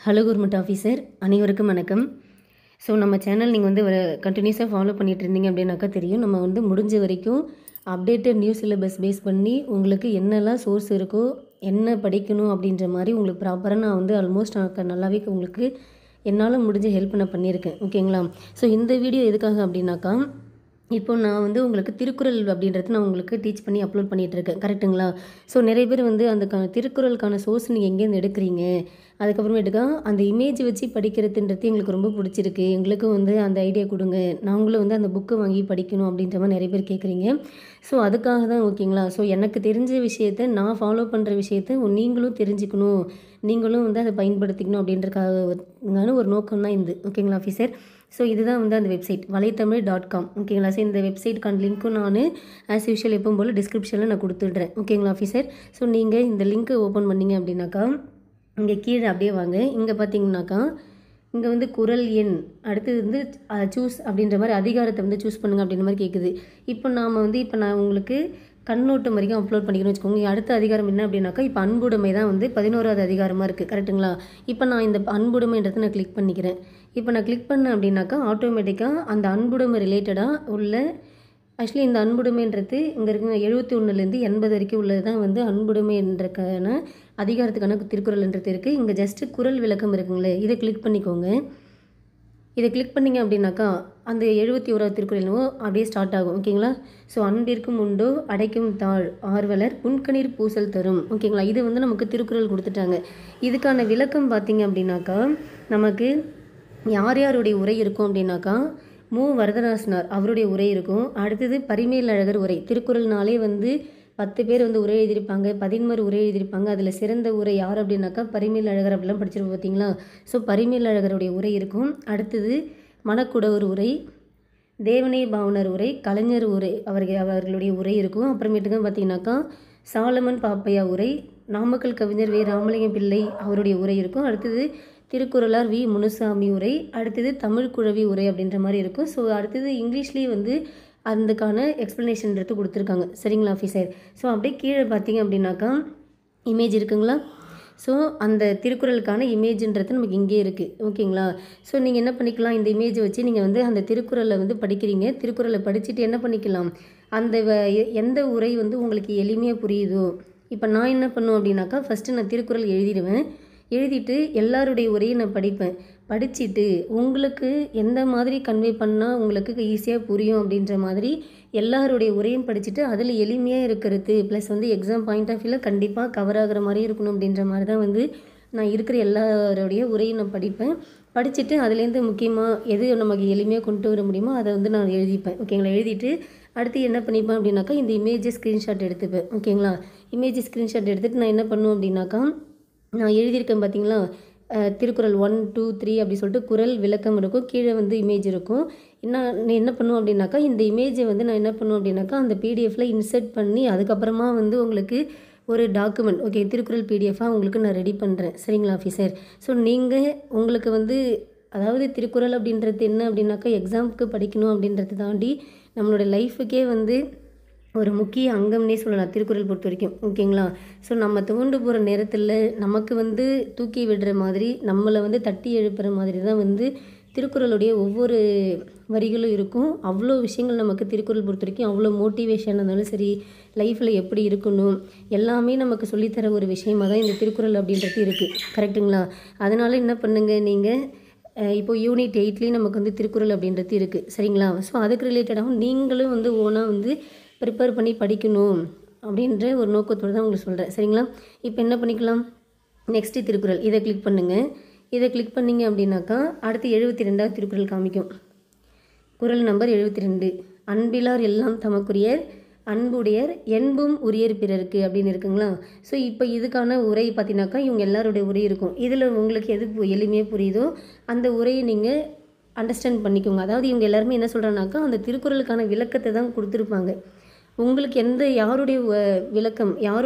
Hello government officer, அனைவருக்கும் வணக்கம். So நம்ம சேனல் நீங்கள் வந்து கண்டினியூஸாக ஃபாலோ பண்ணிகிட்டு இருந்தீங்க அப்படின்னாக்கா தெரியும். நம்ம வந்து முடிஞ்ச வரைக்கும் அப்டேட்டட் நியூ சிலபஸ் பேஸ் பண்ணி உங்களுக்கு என்னெல்லாம் சோர்ஸ் இருக்கோ, என்ன படிக்கணும் அப்படின்ற மாதிரி உங்களுக்கு ப்ராப்பராக நான் வந்து ஆல்மோஸ்ட் நல்லாவே உங்களுக்கு என்னால் முடிஞ்ச ஹெல்ப் நான் பண்ணியிருக்கேன். ஓகேங்களா? ஸோ இந்த வீடியோ எதுக்காக அப்படின்னாக்கா, இப்போ நான் வந்து உங்களுக்கு திருக்குறள் அப்படின்றது நான் உங்களுக்கு டீச் பண்ணி அப்லோட் பண்ணிகிட்ருக்கேன். கரெக்டுங்களா? ஸோ நிறைய பேர் வந்து அந்த திருக்குறளுக்கான சோர்ஸ் நீங்கள் எங்கேருந்து எடுக்கிறீங்க, அதுக்கப்புறமேட்டுக்கா அந்த இமேஜ் வச்சு படிக்கிறதுன்றது எங்களுக்கு ரொம்ப பிடிச்சிருக்கு, எங்களுக்கும் வந்து அந்த ஐடியா கொடுங்க, நாங்களும் வந்து அந்த புக்கை வாங்கி படிக்கணும் அப்படின்ற மாதிரி நிறைய பேர் கேட்குறீங்க. ஸோ அதுக்காக தான். ஓகேங்களா? ஸோ எனக்கு தெரிஞ்ச விஷயத்தை, நான் ஃபாலோ பண்ணுற விஷயத்தை நீங்களும் தெரிஞ்சுக்கணும், நீங்களும் வந்து அதை பயன்படுத்திக்கணும் அப்படின்றக்கான ஒரு நோக்கம் தான் இது. ஓகேங்களா ஆஃபீஸர்? ஸோ இதுதான் வந்து அந்த வெப்சைட் வலைத்தமிழ்.com. ஓகேங்களா? ஸோ இந்த வெப்சைட்கான லிங்க்கும் நான் ஆஸ் யூஷுவல் எப்பவும் போல் டிஸ்கிரிப்ஷனில் நான் கொடுத்துட்றேன். ஓகேங்களா ஆஃபீஸர்? ஸோ நீங்கள் இந்த லிங்க்கை ஓப்பன் பண்ணிங்க அப்படின்னாக்கா, இங்கே கீழே அப்படியே வாங்க. இங்கே பார்த்தீங்கன்னாக்கா, இங்கே வந்து குறள் எண், அடுத்தது வந்து சூஸ் அப்படின்ற மாதிரி அதிகாரத்தை வந்து சூஸ் பண்ணுங்கள் அப்படின்ற மாதிரி கேட்குது. இப்போ நான் உங்களுக்கு கண்ணோட்டம் வரைக்கும் அப்லோட் பண்ணிக்கணும்னு வச்சுக்கோங்க. அடுத்த அதிகாரம் என்ன அப்படின்னாக்கா, இப்போ அன்புடைமை தான் வந்து 11வது அதிகாரமாக இருக்குது. கரெக்டுங்களா? இப்போ நான் இந்த அன்புடைமைன்றதை நான் கிளிக் பண்ணிக்கிறேன். இப்போ நான் கிளிக் பண்ணேன் அப்படின்னாக்கா ஆட்டோமேட்டிக்காக அந்த அன்புடைமை ரிலேட்டடாக உள்ள, ஆக்சுவலி இந்த அன்புடைமைன்றது இங்கே இருக்குங்க 71லேருந்து 80 வரைக்கும் உள்ளது தான் வந்து அன்புடைமைன்றக்கான அதிகாரத்துக்கான திருக்குறள்ன்றது இருக்குது. இங்கே ஜஸ்ட்டு குறள் விளக்கம் இருக்குங்களே, இதை கிளிக் பண்ணிக்கோங்க. இதை கிளிக் பண்ணிங்க அப்படின்னாக்கா அந்த 71வது திருக்குறளும் அப்படியே ஸ்டார்ட் ஆகும். ஓகேங்களா? ஸோ அன்பிற்கும் உண்டோ அடைக்கும் தாழ் ஆர்வலர் புன்கணீர் பூசல் தரும். ஓகேங்களா? இது வந்து நமக்கு திருக்குறள் கொடுத்துட்டாங்க. இதுக்கான விளக்கம் பார்த்தீங்க அப்படின்னாக்கா, நமக்கு யார் யாருடைய உரை இருக்கும் அப்படின்னாக்கா, மு வரதராசனார் அவருடைய உரை இருக்கும். அடுத்தது பரிமேலழகர் உரை. திருக்குறள்னாலே வந்து 10 பேர் வந்து உரை எழுதியிருப்பாங்க, 11 உரை எழுதியிருப்பாங்க. அதில் சிறந்த உரை யார் அப்படின்னாக்கா பரிமேலழகர் அப்படிலாம் படிச்சிருப்போம். பார்த்தீங்களா? ஸோ பரிமேலழகருடைய உரை இருக்கும். அடுத்தது மணக்குடவர் உரை, தேவனே பாவனர் உரை, கலைஞர் உரை அவர்களுடைய உரை இருக்கும். அப்புறமேட்டுக்கு பார்த்தீங்கன்னாக்கா சாலமன் பாப்பையா உரை, நாமக்கல் கவிஞர் வே ராமலிங்கம் பிள்ளை அவருடைய உரை இருக்கும். அடுத்தது திருக்குறளார் வி முனுசாமி உரை, அடுத்தது தமிழ் குழவி உரை அப்படின்ற மாதிரி இருக்கும். ஸோ அடுத்தது இங்கிலீஷ்லேயே வந்து அதுக்கான எக்ஸ்ப்ளனேஷன்றது கொடுத்துருக்காங்க. சரிங்களா ஆஃபீஸர்? ஸோ அப்படியே கீழே பார்த்தீங்க அப்படின்னாக்கா இமேஜ் இருக்குங்களா? ஸோ அந்த திருக்குறளுக்கான இமேஜ்ன்றது நமக்கு இங்கே இருக்குது. ஓகேங்களா? ஸோ நீங்கள் என்ன பண்ணிக்கலாம், இந்த இமேஜை வச்சு நீங்கள் வந்து அந்த திருக்குறளை வந்து படிக்கிறீங்க. திருக்குறளை படிச்சுட்டு என்ன பண்ணிக்கலாம், அந்த எந்த உரை வந்து உங்களுக்கு எளிமையாக புரியுதோ, இப்போ நான் என்ன பண்ணுவேன் அப்படின்னாக்கா, ஃபஸ்ட்டு நான் திருக்குறள் எழுதிடுவேன். எழுதிட்டு எல்லாருடைய உரையை நான் படிப்பேன். படிச்சுட்டு உங்களுக்கு எந்த மாதிரி கன்வே பண்ணால் உங்களுக்கு ஈஸியாக புரியும் அப்படின்ற மாதிரி எல்லாருடைய உரையும் படிச்சுட்டு அதில் எளிமையாக இருக்கிறது ப்ளஸ் வந்து எக்ஸாம் பாயிண்ட் ஆஃப் வியூவில் கண்டிப்பாக கவர் ஆகிற மாதிரி இருக்கணும் அப்படின்ற மாதிரி தான் வந்து நான் இருக்கிற எல்லாருடைய உரையும் நான் படிப்பேன். படிச்சுட்டு அதுலேருந்து முக்கியமாக எது நமக்கு எளிமையாக கொண்டு வர முடியுமோ அதை வந்து நான் எழுதிப்பேன். ஓகேங்களா? எழுதிட்டு அடுத்து என்ன பண்ணிப்பேன் அப்படின்னாக்கா, இந்த இமேஜை ஸ்க்ரீன்ஷாட் எடுத்துப்பேன். ஓகேங்களா? இமேஜ் ஸ்க்ரீன்ஷாட் எடுத்துகிட்டு நான் என்ன பண்ணுவேன் அப்படின்னாக்கா, நான் எழுதியிருக்கேன் பார்த்தீங்களா, திருக்குறள் 1, 2, 3 அப்படி சொல்லிட்டு குறள் விளக்கம் இருக்கும். கீழே வந்து இமேஜ் இருக்கும். என்ன பண்ணுவோம் அப்படின்னாக்கா, இந்த இமேஜை வந்து நான் என்ன பண்ணுவேன் அப்படின்னாக்கா, அந்த பிடிஎஃப்பில் இன்சர்ட் பண்ணி அதுக்கப்புறமா வந்து உங்களுக்கு ஒரு டாக்குமெண்ட், ஓகே, திருக்குறள் பிடிஎஃபாக உங்களுக்கு நான் ரெடி பண்ணுறேன். சரிங்களா ஆஃபீஸர்? ஸோ நீங்கள் உங்களுக்கு வந்து அதாவது திருக்குறள் அப்படின்றது என்ன அப்படின்னாக்கா, எக்ஸாமுக்கு படிக்கணும் அப்படின்றத தாண்டி நம்மளோட லைஃபுக்கே வந்து ஒரு முக்கிய அங்கம்னே சொல்லலாம் திருக்குறள் பொறுத்த வரைக்கும். ஓகேங்களா? ஸோ நம்ம தோண்டு போகிற நேரத்தில் நமக்கு வந்து தூக்கி விடுற மாதிரி, நம்மளை வந்து தட்டி எழுப்புற மாதிரி தான் வந்து திருக்குறளுடைய ஒவ்வொரு வரிகளும் இருக்கும். அவ்வளோ விஷயங்கள் நமக்கு திருக்குறள் பொறுத்த வரைக்கும் அவ்வளோ மோட்டிவேஷன் இருந்தாலும் சரி, லைஃப்பில் எப்படி இருக்கணும் எல்லாமே நமக்கு சொல்லித்தர ஒரு விஷயமாக தான் இந்த திருக்குறள் அப்படின்றது இருக்குது. கரெக்டுங்களா? அதனால் என்ன பண்ணுங்கள், நீங்கள் இப்போ யூனிட் 8லேயும் நமக்கு வந்து திருக்குறள் அப்படின்றது இருக்குது. சரிங்களா? ஸோ அதுக்கு ரிலேட்டடாகவும் நீங்களும் வந்து ஓனாக வந்து ப்ரிப்பேர் பண்ணி படிக்கணும் அப்படின்ற ஒரு நோக்கத்தோடு தான் உங்களுக்கு சொல்கிறேன். சரிங்களா? இப்போ என்ன பண்ணிக்கலாம், நெக்ஸ்ட்டு திருக்குறள் இதை கிளிக் பண்ணுங்கள். இதை கிளிக் பண்ணிங்க அப்படின்னாக்கா அடுத்து 72வது திருக்குறள் காமிக்கும். குறள் நம்பர் 72, அன்பிலார் எல்லாம் தமக்குரியர் அன்புடையர் என்பும் உரியர் பிறருக்கு அப்படின்னு இருக்குங்களா? ஸோ இப்போ இதுக்கான உரை பார்த்தீங்கன்னாக்கா இவங்க எல்லாருடைய உரை இருக்கும். இதில் உங்களுக்கு எது எளிமையாக புரியுதோ அந்த உரையை நீங்கள் அண்டர்ஸ்டாண்ட் பண்ணிக்கோங்க. அதாவது இவங்க எல்லாருமே என்ன சொல்கிறாங்கனாக்கா, அந்த திருக்குறளுக்கான விளக்கத்தை தான் கொடுத்துருப்பாங்க. உங்களுக்கு யாருடைய விளக்கம்,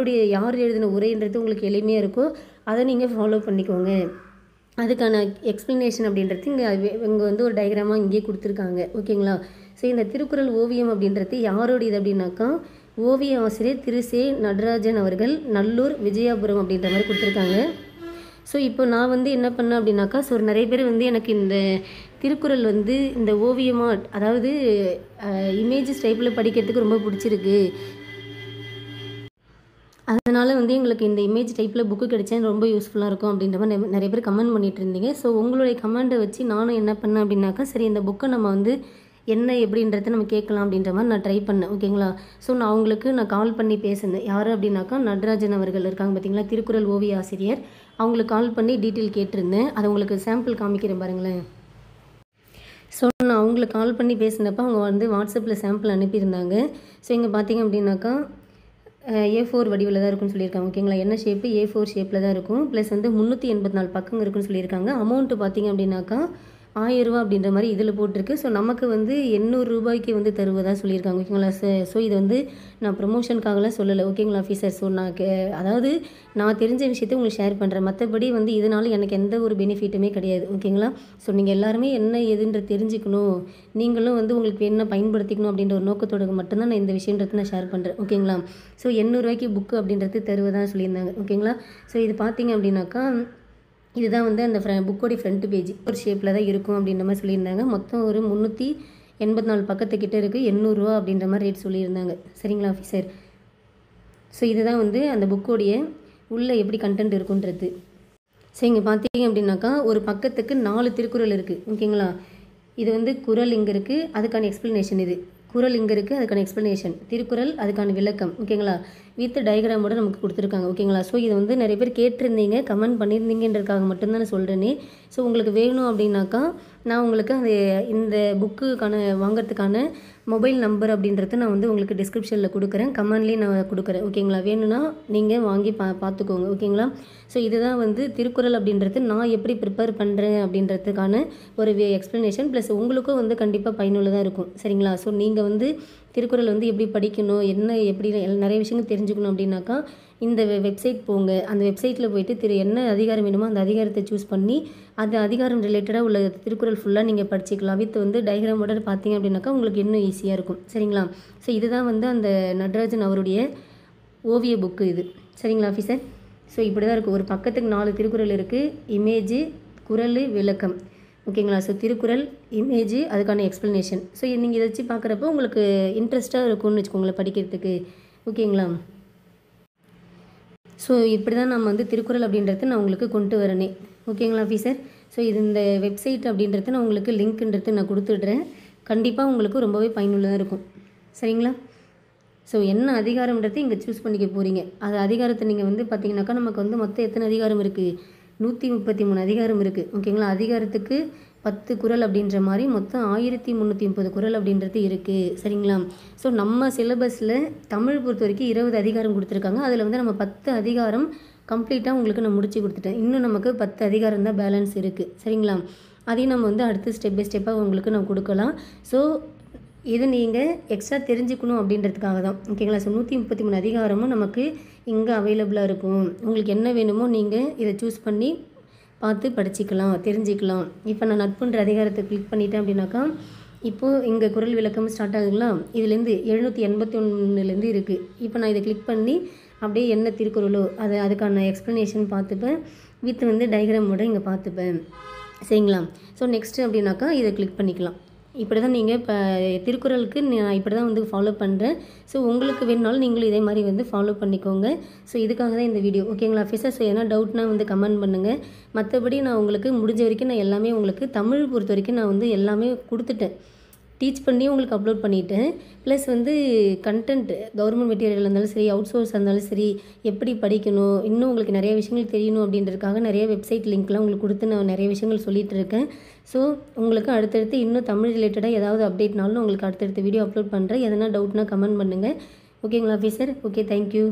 யார் எழுதின உரைன்றது உங்களுக்கு எளிமையாக இருக்கோ அதை நீங்கள் ஃபாலோ பண்ணிக்கோங்க. அதுக்கான எக்ஸ்ப்ளனேஷன் அப்படின்றது இங்கே வந்து ஒரு டயக்ராமாக இங்கேயே கொடுத்துருக்காங்க. ஓகேங்களா? ஸோ இந்த திருக்குறள் ஓவியம் அப்படின்றது யாரோடையது அப்படின்னாக்கா, ஓவிய ஆசிரியர் திரு சே நடராஜன் அவர்கள், நல்லூர் விஜயாபுரம் அப்படின்ற மாதிரி கொடுத்துருக்காங்க. ஸோ இப்போ நான் வந்து என்ன பண்ணேன் அப்படின்னாக்கா, ஸோ நிறைய பேர் வந்து எனக்கு இந்த திருக்குறள் வந்து இந்த ஓவியமாக, அதாவது இமேஜஸ் டைப்பில் படிக்கிறதுக்கு ரொம்ப பிடிச்சிருக்கு, அதனால் வந்து எங்களுக்கு இந்த இமேஜ் டைப்பில் புக்கு கிடைச்சா ரொம்ப யூஸ்ஃபுல்லாக இருக்கும் அப்படின்ற மாதிரி நிறைய பேர் கமெண்ட் பண்ணிகிட்டு இருந்தீங்க. ஸோ உங்களுடைய கமெண்ட்டை வச்சு நானும் என்ன பண்ணேன் அப்படின்னாக்கா, சரி இந்த புக்கை நம்ம வந்து என்ன எப்படின்றத நம்ம கேட்கலாம் அப்படின்ற மாதிரி நான் ட்ரை பண்ணேன். ஓகேங்களா. ஸோ நான் அவங்களுக்கு கால் பண்ணி பேசினேன். யார் அப்படின்னாக்கா, நடராஜன் அவர்கள் இருக்காங்க பார்த்தீங்களா, திருக்குறள் ஓவிய ஆசிரியர். அவங்களுக்கு கால் பண்ணி டீட்டெயில் கேட்டிருந்தேன். அதை உங்களுக்கு சாம்பிள் காமிக்கிறேன் பாருங்களேன். ஸோ நான் அவங்களுக்கு கால் பண்ணி பேசினப்போ அவங்க வந்து வாட்ஸ்அப்பில் சாம்பிள் அனுப்பியிருந்தாங்க. ஸோ இங்கே பார்த்தீங்க அப்படின்னாக்கா A4 வடிவில் தான் இருக்குன்னு சொல்லியிருக்காங்க. ஓகேங்களா. என்ன ஷேப்பு, A4 ஷேப்பில் தான் இருக்கும். ப்ளஸ் வந்து 384 பக்கம் இருக்குன்னு சொல்லியிருக்காங்க. அமௌண்ட்டு பார்த்தீங்க அப்படின்னாக்கா 1000 ரூபா அப்படின்ற மாதிரி இதில் போட்டிருக்கு. ஸோ நமக்கு வந்து 800 ரூபாய்க்கு வந்து தருவதாக சொல்லியிருக்காங்க. ஓகேங்களா. ஸோ இது வந்து நான் ப்ரொமோஷனுக்காகலாம் சொல்லலை. ஓகேங்களா ஆஃபீஸர். ஸோ நான் அதாவது நான் தெரிஞ்ச விஷயத்த உங்களுக்கு ஷேர் பண்ணுறேன். மற்றபடி வந்து இதனால் எனக்கு எந்த ஒரு பெனிஃபிட்டுமே கிடையாது. ஓகேங்களா. ஸோ நீங்கள் எல்லாருமே என்ன எதுன்ற தெரிஞ்சுக்கணும், நீங்களும் வந்து உங்களுக்கு என்ன பயன்படுத்திக்கணும் அப்படின்ற ஒரு நோக்கத்தோடு மட்டும்தான் நான் இந்த விஷயன்றதை நான் ஷேர் பண்ணுறேன். ஓகேங்களா. ஸோ 800 ரூபாய்க்கு புக்கு அப்படின்றது தருவதாக சொல்லியிருந்தாங்க. ஓகேங்களா. ஸோ இது பார்த்தீங்க அப்படின்னாக்கா, இதுதான் வந்து அந்த புக்கோடைய ஃப்ரண்ட் பேஜ் ஒரு ஷேப்பில் தான் இருக்கும் அப்படின்ற மாதிரி சொல்லியிருந்தாங்க. மொத்தம் ஒரு 384 பக்கத்துக்கிட்ட இருக்குது. 800 ரூபா அப்படின்ற மாதிரி ரேட் சொல்லியிருந்தாங்க. சரிங்களா ஆஃபீஸர். ஸோ இதுதான் வந்து அந்த புக்கோடைய உள்ளே எப்படி கண்டென்ட் இருக்குன்றது. ஸோ இங்கே பார்த்தீங்க அப்படின்னாக்கா, ஒரு பக்கத்துக்கு 4 திருக்குறள் இருக்குது. ஓகேங்களா. இது வந்து குறள் இங்கே இருக்குது, அதுக்கான எக்ஸ்ப்ளனேஷன். இது குறள் இங்கே இருக்குது, அதுக்கான எக்ஸ்ப்ளனேஷன். திருக்குறள் அதுக்கான விளக்கம். ஓகேங்களா. வித் டயக்ராமோட நமக்கு கொடுத்துருக்காங்க. ஓகேங்களா. ஸோ இது வந்து நிறைய பேர் கேட்டிருந்தீங்க, கமெண்ட் பண்ணியிருந்தீங்கன்றதுக்காக மட்டும்தான் நான் சொல்கிறேனே. ஸோ உங்களுக்கு வேணும் அப்படின்னாக்கா, நான் உங்களுக்கு அது இந்த புக்குக்கான வாங்கிறதுக்கான மொபைல் நம்பர் அப்படின்றத நான் வந்து உங்களுக்கு டிஸ்கிரிப்ஷனில் கொடுக்குறேன், கமெண்ட்லேயும் நான் கொடுக்குறேன். ஓகேங்களா. வேணும்னா நீங்கள் வாங்கி பார்த்துக்கோங்க. ஓகேங்களா. ஸோ இதுதான் வந்து திருக்குறள் அப்படின்றது நான் எப்படி ப்ரிப்பேர் பண்ணுறேன் அப்படின்றதுக்கான ஒரு எக்ஸ்ப்ளனேஷன். ப்ளஸ் உங்களுக்கும் வந்து கண்டிப்பாக பயனுள்ளதாக இருக்கும். சரிங்களா. ஸோ நீங்கள் வந்து திருக்குறள் வந்து எப்படி படிக்கணும், என்ன எப்படி நிறைய விஷயங்கள் தெரிஞ்சுக்கணும் அப்படின்னாக்கா, இந்த வெப்சைட் போங்க. அந்த வெப்சைட்டில் போய்ட்டு என்ன அதிகாரம் வேணுமோ அந்த அதிகாரத்தை சூஸ் பண்ணி அந்த அதிகாரம் ரிலேட்டடாக உள்ள திருக்குறள் ஃபுல்லாக நீங்கள் படிச்சிக்கலாம். வித் வந்து டயக்ராமோட பார்த்தீங்க அப்படின்னாக்கா உங்களுக்கு இன்னும் ஈஸியாக இருக்கும். சரிங்களா. ஸோ இதுதான் வந்து அந்த நடராஜன் அவருடைய ஓவிய புக்கு இது. சரிங்களா ஆஃபீஸர். ஸோ இப்படி தான் இருக்குது. ஒரு பக்கத்துக்கு 4 திருக்குறள் இருக்குது. இமேஜு, குறள், விளக்கம். ஓகேங்களா. ஸோ திருக்குறள், இமேஜு, அதுக்கான எக்ஸ்ப்ளனேஷன். ஸோ நீங்கள் இதை வச்சு பார்க்குறப்போ உங்களுக்கு இன்ட்ரெஸ்ட்டாக இருக்கும்னு வச்சுக்கோங்களேன் படிக்கிறதுக்கு. ஓகேங்களா. ஸோ இப்படி தான் நம்ம வந்து திருக்குறள் அப்படின்றத நான் உங்களுக்கு கொண்டு வரேனே. ஓகேங்களா ஆஃபீஸர். ஸோ இது இந்த வெப்சைட் அப்படின்றது நான் உங்களுக்கு லிங்க்ன்றது நான் கொடுத்துட்றேன். கண்டிப்பாக உங்களுக்கு ரொம்பவே பயனுள்ளதாக இருக்கும். சரிங்களா. ஸோ என்ன அதிகாரம்ன்றது இங்கே சூஸ் பண்ணிக்க போகிறீங்க. அது அதிகாரத்தை நீங்கள் வந்து பார்த்தீங்கன்னாக்கா, நமக்கு வந்து மொத்தம் எத்தனை அதிகாரம் இருக்குது, 133 அதிகாரம் இருக்குது. ஓகேங்களா. அதிகாரத்துக்கு 10 குறள் அப்படின்ற மாதிரி மொத்தம் 1330 குறள் அப்படின்றது இருக்குது. சரிங்களா. ஸோ நம்ம சிலபஸில் தமிழ் பொறுத்த வரைக்கும் 20 அதிகாரம் கொடுத்துருக்காங்க. அதில் வந்து நம்ம 10 அதிகாரம் கம்ப்ளீட்டாக உங்களுக்கு நான் முடிச்சு கொடுத்துட்டேன். இன்னும் நமக்கு 10 அதிகாரம் தான் பேலன்ஸ் இருக்குது. சரிங்களா. அதையும் நம்ம வந்து அடுத்து ஸ்டெப் பை ஸ்டெப்பாக உங்களுக்கு நான் கொடுக்கலாம். ஸோ இது நீங்கள் எக்ஸ்ட்ரா தெரிஞ்சுக்கணும் அப்படின்றதுக்காக தான். ஓகேங்களா. ஸோ 133 அதிகாரமும் நமக்கு இங்கே அவைலபிளாக இருக்கும். உங்களுக்கு என்ன வேணுமோ நீங்கள் இதை சூஸ் பண்ணி பார்த்து படிச்சிக்கலாம், தெரிஞ்சிக்கலாம். இப்போ நான் நட்புன்ற அதிகாரத்தை கிளிக் பண்ணிட்டேன் அப்படின்னாக்கா, இப்போது இங்கே குறள் விளக்கம் ஸ்டார்ட் ஆகுதுங்களா. இதுலேருந்து 781 இருக்குது. இப்போ நான் இதை கிளிக் பண்ணி அப்படியே என்ன திருக்குறளோ அதுக்கான எக்ஸ்ப்ளனேஷன் பார்த்துப்பேன். வித் வந்து டயக்ராமோட இங்கே பார்த்துப்பேன். சரிங்களா. ஸோ நெக்ஸ்ட்டு அப்படின்னாக்கா இதை கிளிக் பண்ணிக்கலாம். இப்படி தான் நீங்கள் இப்போ திருக்குறளுக்கு நான் இப்படி தான் வந்து ஃபாலோ பண்ணுறேன். ஸோ உங்களுக்கு வேணுனாலும் நீங்களும் இதே மாதிரி வந்து ஃபாலோ பண்ணிக்கோங்க. ஸோ இதுக்காக தான் இந்த வீடியோ. ஓகேங்களா ஆஃபீஸர். ஸோ எதனா டவுட்னா வந்து கமெண்ட் பண்ணுங்கள். மற்றபடி நான் உங்களுக்கு முடிஞ்ச வரைக்கும் நான் எல்லாமே உங்களுக்கு தமிழ் பொறுத்த வரைக்கும் நான் வந்து எல்லாமே கொடுத்துட்டேன். டீச் பண்ணி உங்களுக்கு அப்லோட் பண்ணிவிட்டேன். ப்ளஸ் வந்து கண்டென்ட் கவர்மெண்ட் மெட்டீரியல் இருந்தாலும் சரி, அவுட் சோர்ஸ் இருந்தாலும் சரி, எப்படி படிக்கணும், இன்னும் உங்களுக்கு நிறைய விஷயங்கள் தெரியணும் அப்படின்றதுக்காக நிறைய வெப்சைட் லிங்க்லாம் உங்களுக்கு கொடுத்து நான் நிறைய விஷயங்கள் சொல்லிகிட்டு இருக்கேன். ஸோ உங்களுக்கு அடுத்தடுத்து இன்னும் தமிழ் ரிலேட்டடாக ஏதாவது அப்டேட்னாலும் உங்களுக்கு அடுத்தடுத்த வீடியோ அப்லோட் பண்ணுறேன். எதனா டவுட்னா கமெண்ட் பண்ணுங்கள். ஓகேங்களா ஆஃபீஸர். Okay, thank you.